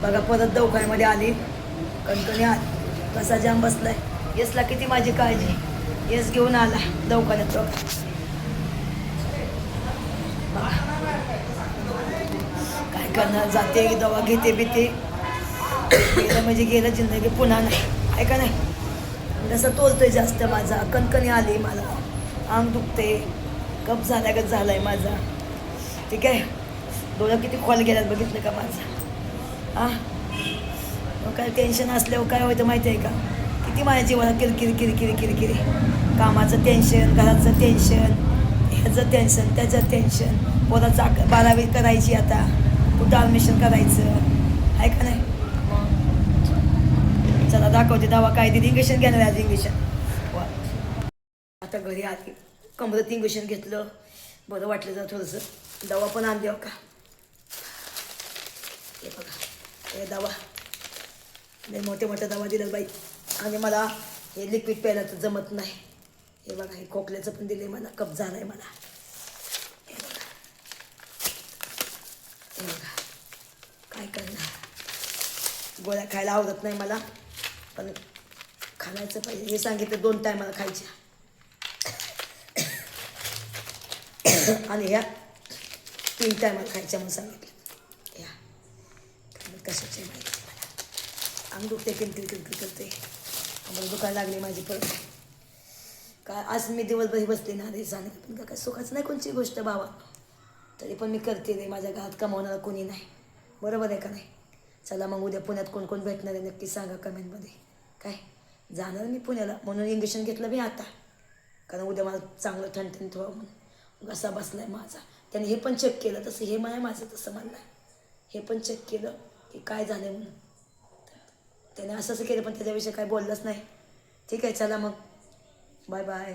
बघा परत दवाखान्यामध्ये आली, कणकणी आली, कसा जाम बसलाय. येसला किती माझी काळजी. येस घेऊन आला दवाखान्यात. काय करणार, जाते दवा घेते बिते. गेलं म्हणजे गेलं, जिंदगी पुन्हा नाही, आहे का नाही. जसं तोलतोय जास्त माझा, कणकणी आली मला, अंग दुखते, कप झाल्यागत झालाय माझा. ठीक आहे, डोळं किती खोल गेल्यात बघितलं का माझा. मग काय टेन्शन असल्यावर काय होतं माहिती आहे का, किती माझ्या जीवनात किरकिरी किरकिरी किरकिरी. कामाचं टेन्शन, घराचं टेन्शन, ह्याचं टेन्शन, त्याचं टेन्शन. पोराचा 12वी करायची आता, कुठं ॲडमिशन करायचं, आहे का नाही. चला दाखवते दवा काय दिली. इंजेक्शन घेणार आज, इंजेक्शन. वा, आता घरी आली, कमरत इंजेक्शन घेतलं, बरं वाटलं जर थोडंसं. दवा पण आणली हो का, हे बघा हे दवा, लय मोठे मोठे दवा दिलं बाई. आणि मला हे लिक्विड प्यायला तर जमत नाही. हे बघा हे खोकल्याचं पण दिले मला, कप झाला आहे मला. हे बघा, हे बघा, काय करणार. गोळ्या खायला आवडत नाही मला, पण खायचं पाहिजे. हे सांगितलं 2 टायमाला खायच्या. आणि ह्या 3 टायमाला खायच्या म्हणून सांगितलं. ह्या कशाची माहिती मला, अंग दुखते, किरकिर किरकिर करते, आम्हाला दुखायला लागली माझी परत. काय आज मी दिवसभर बसते ना रे, सांग पण काय सुखाचं नाही कोणची गोष्ट बाबा. तरी पण मी करते रे, माझ्या घरात कमावणारा कोणी नाही, बरोबर आहे का नाही. चला मग उद्या पुण्यात कोण कोण भेटणार आहे नक्की सांगा कमेंटमध्ये. काय जाणार मी पुण्याला, म्हणून इंजेक्शन घेतलं मी आता, कारण उद्या मला चांगलं ठणठणीत व्हावं म्हणून. घसा बसलाय माझा, त्याने हे पण चेक केलं, तसं हे माझं तसं म्हणलं, हे पण चेक केलं की काय झालं म्हणून. त्याने असं केलं पण त्याच्याविषयी काय बोललंच नाही. ठीक आहे, चला मग, बाय बाय.